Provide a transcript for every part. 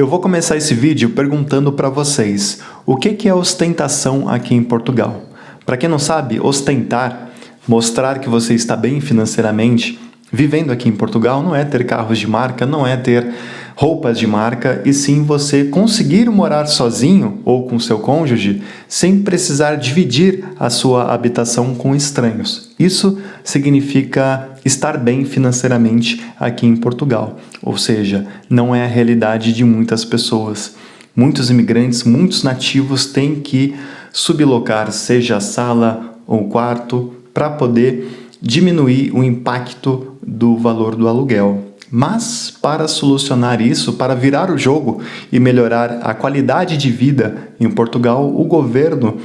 Eu vou começar esse vídeo perguntando para vocês o que é ostentação aqui em Portugal. Para quem não sabe, ostentar, mostrar que você está bem financeiramente, vivendo aqui em Portugal, não é ter carros de marca, não é ter roupas de marca, e sim você conseguir morar sozinho ou com seu cônjuge sem precisar dividir a sua habitação com estranhos. Isso significa estar bem financeiramente aqui em Portugal, ou seja, não é a realidade de muitas pessoas. Muitos imigrantes, muitos nativos têm que sublocar, seja a sala ou quarto, para poder diminuir o impacto do valor do aluguel. Mas, para solucionar isso, para virar o jogo e melhorar a qualidade de vida em Portugal, o governo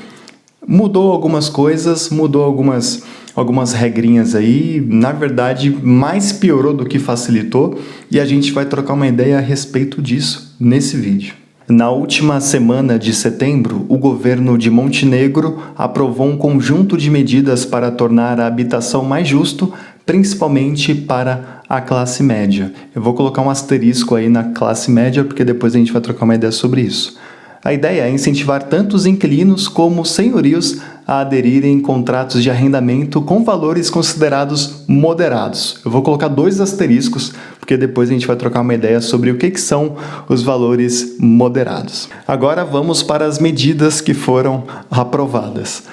mudou algumas coisas, mudou algumas regrinhas aí, na verdade, mais piorou do que facilitou, e a gente vai trocar uma ideia a respeito disso nesse vídeo. Na última semana de setembro, o governo de Montenegro aprovou um conjunto de medidas para tornar a habitação mais justo, principalmente para a classe média. Eu vou colocar um asterisco aí na classe média, porque depois a gente vai trocar uma ideia sobre isso. A ideia é incentivar tanto os inquilinos como os senhorios a aderirem contratos de arrendamento com valores considerados moderados. Eu vou colocar 2 asteriscos, porque depois a gente vai trocar uma ideia sobre o que são os valores moderados. Agora vamos para as medidas que foram aprovadas.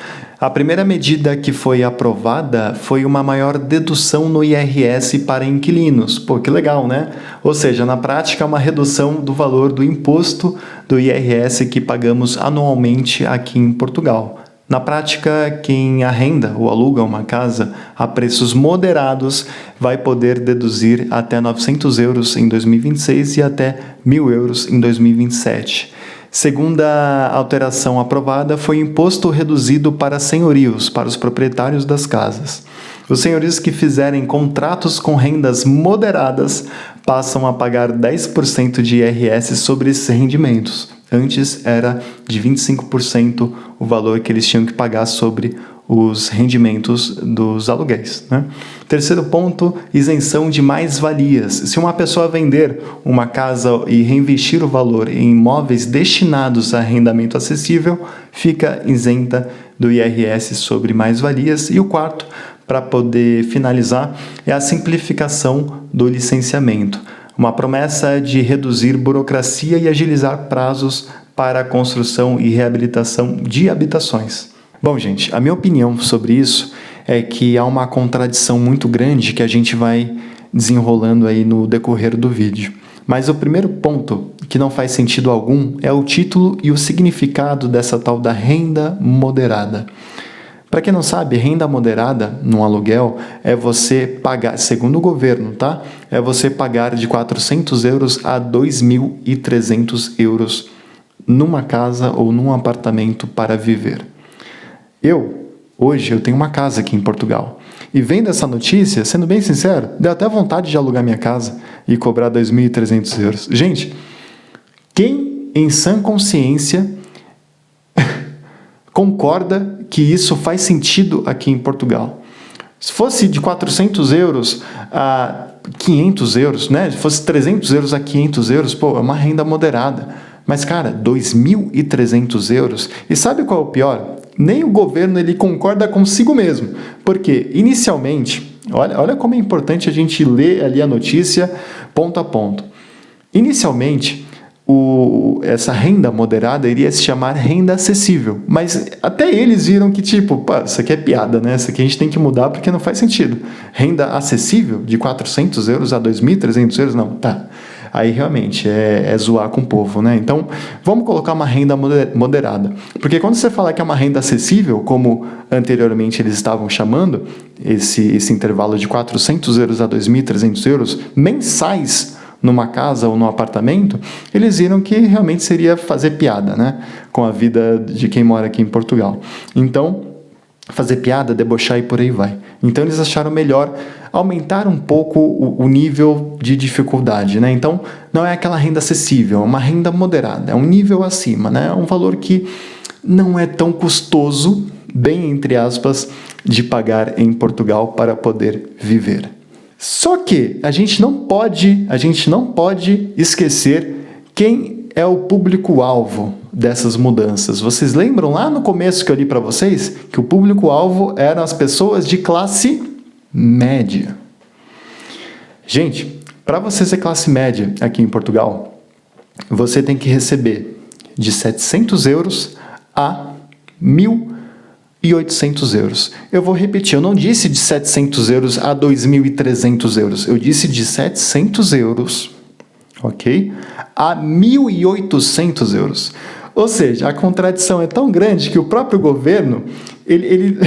A primeira medida que foi aprovada foi uma maior dedução no IRS para inquilinos. Pô, que legal, né? Ou seja, na prática, uma redução do valor do imposto do IRS que pagamos anualmente aqui em Portugal. Na prática, quem arrenda ou aluga uma casa a preços moderados vai poder deduzir até 900 euros em 2026 e até 1.000 euros em 2027. Segunda alteração aprovada foi o imposto reduzido para senhorios, para os proprietários das casas. Os senhorios que fizerem contratos com rendas moderadas passam a pagar 10% de IRS sobre esses rendimentos. Antes era de 25% o valor que eles tinham que pagar sobre os rendimentos dos aluguéis, né? Terceiro ponto, isenção de mais-valias. Se uma pessoa vender uma casa e reinvestir o valor em imóveis destinados a arrendamento acessível, fica isenta do IRS sobre mais-valias. E o quarto, para poder finalizar, é a simplificação do licenciamento. Uma promessa de reduzir burocracia e agilizar prazos para a construção e reabilitação de habitações. Bom, gente, a minha opinião sobre isso é que há uma contradição muito grande que a gente vai desenrolando aí no decorrer do vídeo. Mas o primeiro ponto, que não faz sentido algum, é o título e o significado dessa tal da renda moderada. Para quem não sabe, renda moderada num aluguel é você pagar, segundo o governo, tá? É você pagar de 400 euros a 2.300 euros numa casa ou num apartamento para viver. Hoje eu tenho uma casa aqui em Portugal. E vendo essa notícia, sendo bem sincero, deu até vontade de alugar minha casa e cobrar 2.300 euros. Gente, quem em sã consciência concorda que isso faz sentido aqui em Portugal? Se fosse de 400 euros a 500 euros, né? Se fosse 300 euros a 500 euros, pô, é uma renda moderada. Mas, cara, 2.300 euros. E sabe qual é o pior? Nem o governo ele concorda consigo mesmo. Porque, inicialmente, olha como é importante a gente ler ali a notícia ponto a ponto. Inicialmente, essa renda moderada iria se chamar renda acessível. Mas até eles viram que, tipo, pá, isso aqui é piada, né? Isso aqui a gente tem que mudar porque não faz sentido. Renda acessível de 400 euros a 2.300 euros? Não, tá. Aí realmente é zoar com o povo, né? Então, vamos colocar uma renda moderada. Porque quando você fala que é uma renda acessível, como anteriormente eles estavam chamando, esse intervalo de 400 euros a 2.300 euros mensais numa casa ou num apartamento, eles viram que realmente seria fazer piada, né? Com a vida de quem mora aqui em Portugal. Então, fazer piada, debochar e por aí vai. Então eles acharam melhor aumentar um pouco o nível de dificuldade, né? Então não é aquela renda acessível, é uma renda moderada, é um nível acima, né? É um valor que não é tão custoso, bem entre aspas, de pagar em Portugal para poder viver. Só que a gente não pode esquecer quem é o público-alvo dessas mudanças? Vocês lembram lá no começo que eu li para vocês que o público-alvo eram as pessoas de classe média. Gente, para você ser classe média aqui em Portugal, você tem que receber de 700 euros a 1.800 euros. Eu vou repetir, eu não disse de 700 euros a 2.300 euros. Eu disse de 700 euros, ok? A 1.800 euros. Ou seja, a contradição é tão grande que o próprio governo, ele...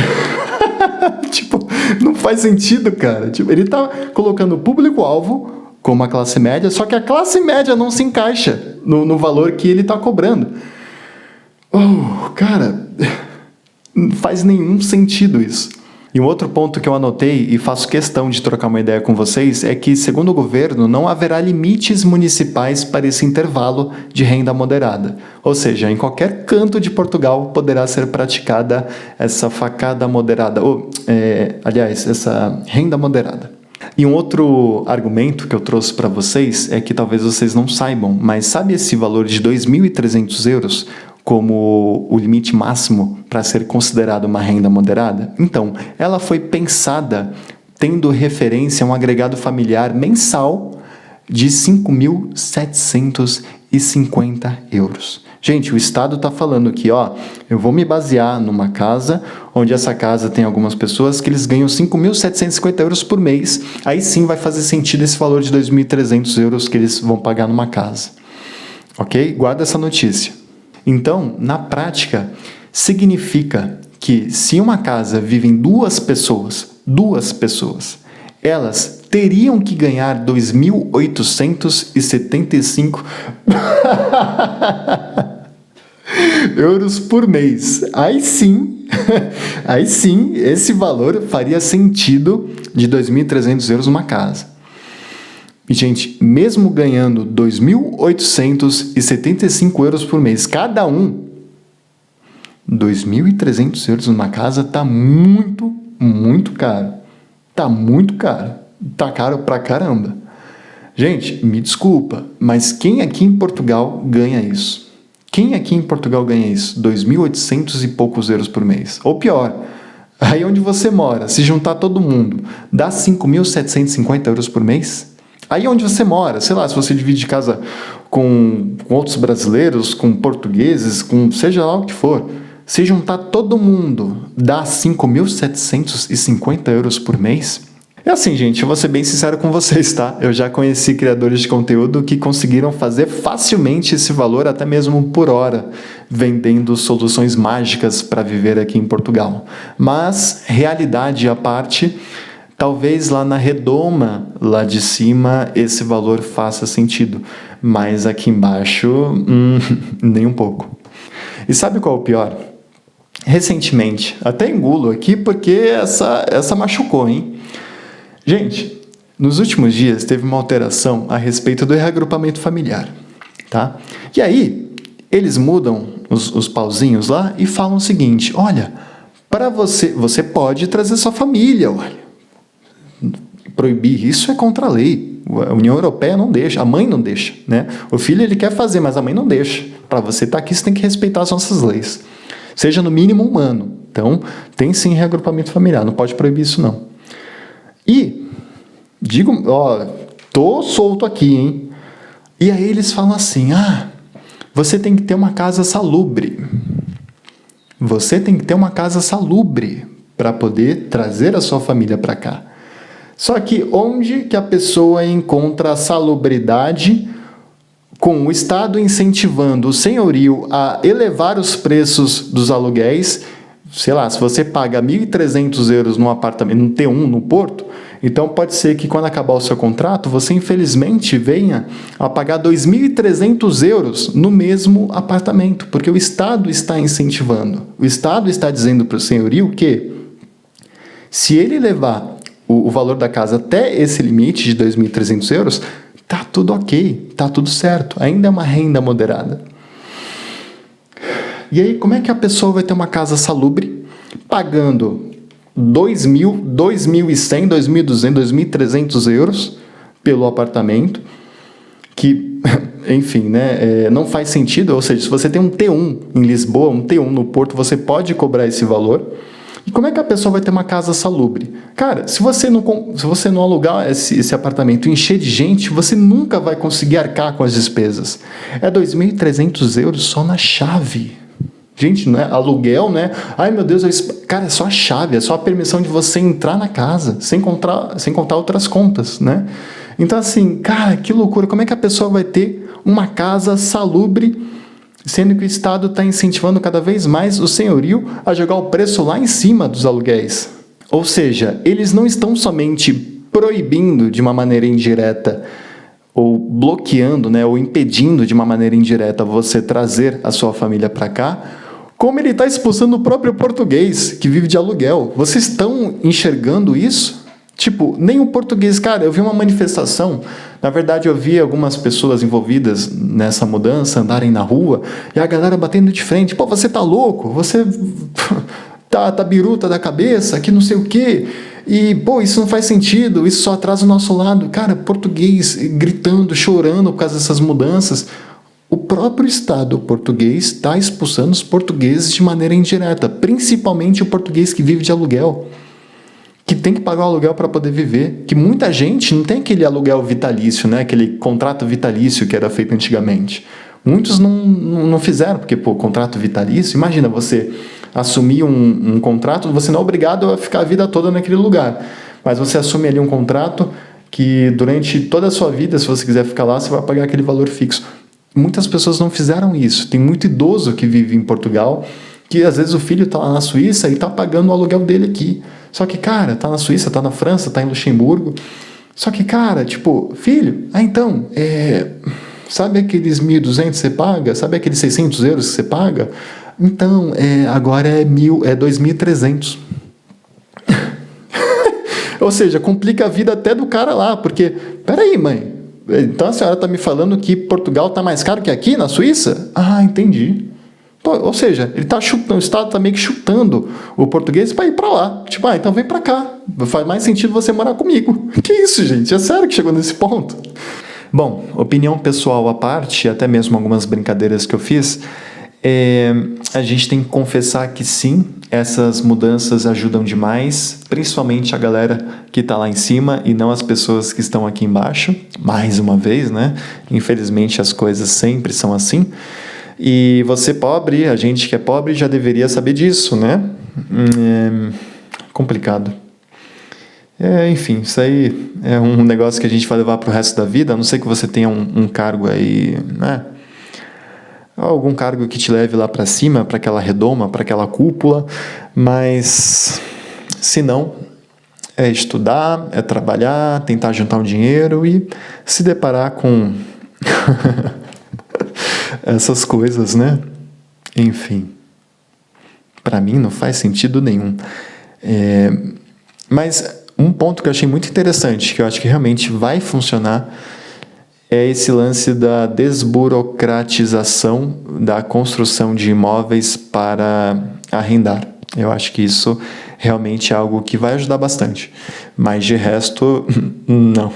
tipo, não faz sentido, cara. Tipo, ele tá colocando o público-alvo como a classe média, só que a classe média não se encaixa no valor que ele está cobrando. Oh, cara, não faz nenhum sentido isso. E um outro ponto que eu anotei e faço questão de trocar uma ideia com vocês é que, segundo o governo, não haverá limites municipais para esse intervalo de renda moderada. Ou seja, em qualquer canto de Portugal poderá ser praticada essa facada moderada, essa renda moderada. E um outro argumento que eu trouxe para vocês é que talvez vocês não saibam, mas sabe esse valor de 2.300 euros como o limite máximo para ser considerado uma renda moderada? Então, ela foi pensada tendo referência a um agregado familiar mensal de 5.750 euros. Gente, o Estado está falando aqui, eu vou me basear numa casa, onde essa casa tem algumas pessoas que eles ganham 5.750 euros por mês, aí sim vai fazer sentido esse valor de 2.300 euros que eles vão pagar numa casa. Ok? Guarda essa notícia. Então, na prática, significa que se uma casa vivem duas pessoas, elas teriam que ganhar 2.875 euros por mês. Aí sim, esse valor faria sentido de 2.300 euros uma casa. E, gente, mesmo ganhando 2.875 euros por mês cada um, 2.300 euros numa casa tá muito, muito caro. Tá muito caro. Tá caro pra caramba. Gente, me desculpa, mas quem aqui em Portugal ganha isso? Quem aqui em Portugal ganha isso? 2.800 e poucos euros por mês. Ou pior, aí onde você mora, se juntar todo mundo, dá 5.750 euros por mês? Aí onde você mora, sei lá, se você divide casa com outros brasileiros, com portugueses, com seja lá o que for, se juntar todo mundo, dá 5.750 euros por mês? É assim, gente, eu vou ser bem sincero com vocês, tá? Eu já conheci criadores de conteúdo que conseguiram fazer facilmente esse valor, até mesmo por hora, vendendo soluções mágicas para viver aqui em Portugal. Mas, realidade à parte, talvez lá na redoma, lá de cima, esse valor faça sentido. Mas aqui embaixo, nem um pouco. E sabe qual é o pior? Recentemente, até engulo aqui porque essa machucou, hein? Gente, nos últimos dias teve uma alteração a respeito do reagrupamento familiar, tá? E aí, eles mudam os pauzinhos lá e falam o seguinte, olha, para você pode trazer sua família, olha. Proibir isso é contra a lei. A União Europeia não deixa, a mãe não deixa, né? O filho ele quer fazer, mas a mãe não deixa. Para você estar aqui, você tem que respeitar as nossas leis. Seja no mínimo humano. Então, tem sim reagrupamento familiar, não pode proibir isso não. E, tô solto aqui, hein? E aí eles falam assim, você tem que ter uma casa salubre. Você tem que ter uma casa salubre para poder trazer a sua família para cá. Só que onde que a pessoa encontra a salubridade com o Estado incentivando o senhorio a elevar os preços dos aluguéis? Sei lá, se você paga 1.300 euros num apartamento, num T1 no Porto, então pode ser que quando acabar o seu contrato, você infelizmente venha a pagar 2.300 euros no mesmo apartamento, porque o Estado está incentivando. O Estado está dizendo para o senhorio que se ele levar o valor da casa até esse limite de 2.300 euros, tá tudo ok, tá tudo certo, ainda é uma renda moderada. E aí, como é que a pessoa vai ter uma casa salubre pagando 2.000, 2.100, 2.200, 2.300 euros pelo apartamento, que enfim, né, não faz sentido. Ou seja, se você tem um T1 em Lisboa, um T1 no Porto, você pode cobrar esse valor. E como é que a pessoa vai ter uma casa salubre? Cara, se você não alugar esse apartamento e encher de gente, você nunca vai conseguir arcar com as despesas. É 2.300 euros só na chave. Gente, não é aluguel, né? Ai, meu Deus, cara, é só a chave, é só a permissão de você entrar na casa, sem contar outras contas, né? Então, assim, cara, que loucura. Como é que a pessoa vai ter uma casa salubre, sendo que o Estado está incentivando cada vez mais o senhorio a jogar o preço lá em cima dos aluguéis? Ou seja, eles não estão somente proibindo de uma maneira indireta ou bloqueando, né, ou impedindo de uma maneira indireta você trazer a sua família para cá, como ele está expulsando o próprio português que vive de aluguel. Vocês estão enxergando isso? Tipo, nem o português... Cara, eu vi uma manifestação, na verdade eu vi algumas pessoas envolvidas nessa mudança andarem na rua e a galera batendo de frente. Pô, você tá louco? Você tá biruta da cabeça, que não sei o quê. E, pô, isso não faz sentido, isso só atrasa o nosso lado. Cara, português gritando, chorando por causa dessas mudanças. O próprio Estado português está expulsando os portugueses de maneira indireta, principalmente o português que vive de aluguel, que tem que pagar o aluguel para poder viver, que muita gente não tem aquele aluguel vitalício, né? Aquele contrato vitalício que era feito antigamente. Muitos não fizeram, porque, pô, contrato vitalício, imagina você assumir um contrato, você não é obrigado a ficar a vida toda naquele lugar, mas você assume ali um contrato que durante toda a sua vida, se você quiser ficar lá, você vai pagar aquele valor fixo. Muitas pessoas não fizeram isso. Tem muito idoso que vive em Portugal, que às vezes o filho está lá na Suíça e está pagando o aluguel dele aqui. Só que, cara, está na Suíça, está na França, está em Luxemburgo. Só que, cara, tipo, filho, então, sabe aqueles 1.200 que você paga? Sabe aqueles 600 euros que você paga? Então, agora é 2.300. Ou seja, complica a vida até do cara lá, porque, peraí, mãe, então a senhora está me falando que Portugal está mais caro que aqui, na Suíça? Ah, entendi. Ou seja, ele está chutando, o Estado está meio que chutando o português para ir para lá. Tipo, então vem para cá. Faz mais sentido você morar comigo. Que isso, gente? É sério que chegou nesse ponto? Bom, opinião pessoal à parte, até mesmo algumas brincadeiras que eu fiz, a gente tem que confessar que sim, essas mudanças ajudam demais, principalmente a galera que está lá em cima e não as pessoas que estão aqui embaixo. Mais uma vez, né? Infelizmente as coisas sempre são assim. E você pobre, a gente que é pobre já deveria saber disso, né? Complicado. Enfim, isso aí é um negócio que a gente vai levar para o resto da vida, a não ser que você tenha um cargo aí, né? Algum cargo que te leve lá para cima, para aquela redoma, para aquela cúpula, mas se não, é estudar, é trabalhar, tentar juntar um dinheiro e se deparar com essas coisas, né? Enfim, para mim não faz sentido nenhum. Mas um ponto que eu achei muito interessante, que eu acho que realmente vai funcionar, é esse lance da desburocratização da construção de imóveis para arrendar. Eu acho que isso realmente é algo que vai ajudar bastante. Mas de resto, não.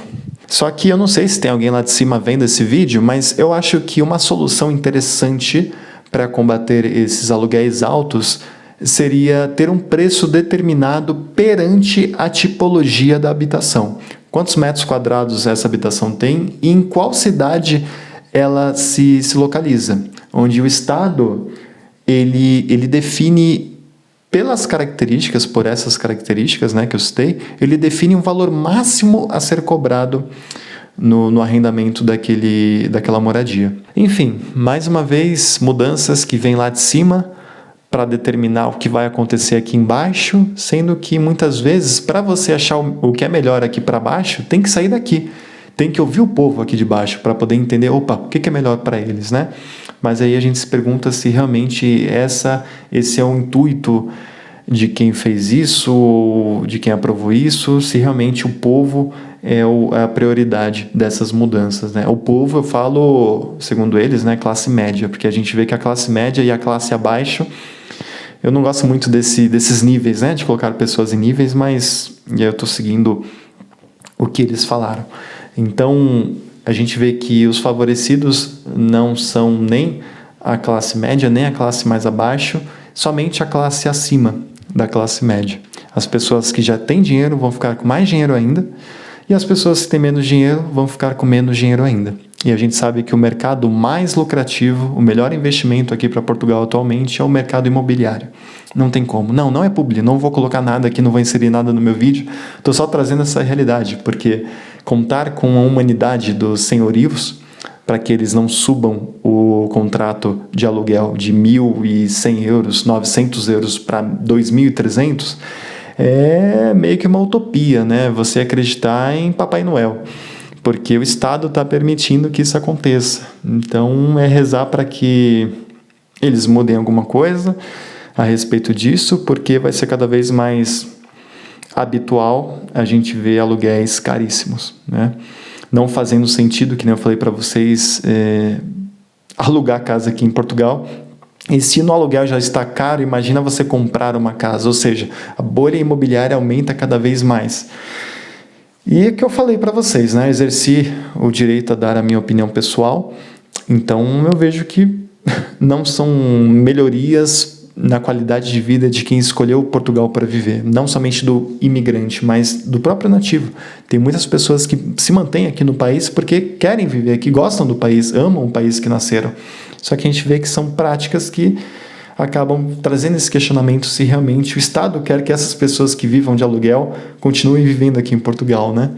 Só que eu não sei se tem alguém lá de cima vendo esse vídeo, mas eu acho que uma solução interessante para combater esses aluguéis altos seria ter um preço determinado perante a tipologia da habitação. Quantos metros quadrados essa habitação tem e em qual cidade ela se localiza? Onde o Estado ele define pelas características, por essas características, né, que eu citei, ele define um valor máximo a ser cobrado no arrendamento daquela moradia. Enfim, mais uma vez, mudanças que vêm lá de cima para determinar o que vai acontecer aqui embaixo, sendo que muitas vezes, para você achar o que é melhor aqui para baixo, tem que sair daqui. Tem que ouvir o povo aqui de baixo para poder entender, o que é melhor para eles, né? Mas aí a gente se pergunta se realmente esse é o intuito de quem fez isso, ou de quem aprovou isso, se realmente o povo é a prioridade dessas mudanças, né? O povo, eu falo, segundo eles, né, classe média, porque a gente vê que a classe média e a classe abaixo, eu não gosto muito desses níveis, né, de colocar pessoas em níveis, mas eu estou seguindo o que eles falaram. Então, a gente vê que os favorecidos não são nem a classe média, nem a classe mais abaixo, somente a classe acima da classe média. As pessoas que já têm dinheiro vão ficar com mais dinheiro ainda, e as pessoas que têm menos dinheiro vão ficar com menos dinheiro ainda. E a gente sabe que o mercado mais lucrativo, o melhor investimento aqui para Portugal atualmente é o mercado imobiliário. Não tem como. Não é publi, não vou colocar nada aqui, não vou inserir nada no meu vídeo. Estou só trazendo essa realidade, porque contar com a humanidade dos senhorios para que eles não subam o contrato de aluguel de 1.100 euros, 900 euros para 2.300, é meio que uma utopia, né? Você acreditar em Papai Noel, porque o Estado está permitindo que isso aconteça. Então, é rezar para que eles mudem alguma coisa a respeito disso, porque vai ser cada vez mais habitual a gente ver aluguéis caríssimos, né? Não fazendo sentido, que nem eu falei para vocês, alugar casa aqui em Portugal. E se no aluguel já está caro, imagina você comprar uma casa, ou seja, a bolha imobiliária aumenta cada vez mais. E é o que eu falei para vocês, né? Exerci o direito a dar a minha opinião pessoal, então eu vejo que não são melhorias na qualidade de vida de quem escolheu Portugal para viver, não somente do imigrante, mas do próprio nativo. Tem muitas pessoas que se mantêm aqui no país porque querem viver aqui, gostam do país, amam o país que nasceram. Só que a gente vê que são práticas que acabam trazendo esse questionamento se realmente o Estado quer que essas pessoas que vivam de aluguel continuem vivendo aqui em Portugal, né?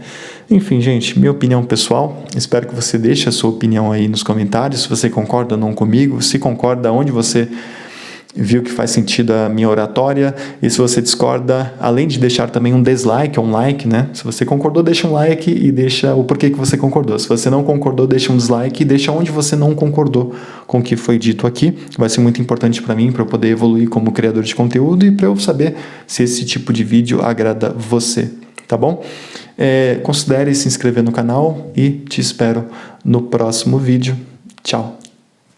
Enfim, gente, minha opinião pessoal, espero que você deixe a sua opinião aí nos comentários, se você concorda ou não comigo, se concorda, onde você viu que faz sentido a minha oratória, e se você discorda, além de deixar também um dislike ou um like, né? Se você concordou, deixa um like e deixa o porquê que você concordou. Se você não concordou, deixa um dislike e deixa onde você não concordou com o que foi dito aqui. Vai ser muito importante para mim, para eu poder evoluir como criador de conteúdo e para eu saber se esse tipo de vídeo agrada você, tá bom? Considere se inscrever no canal e te espero no próximo vídeo. Tchau!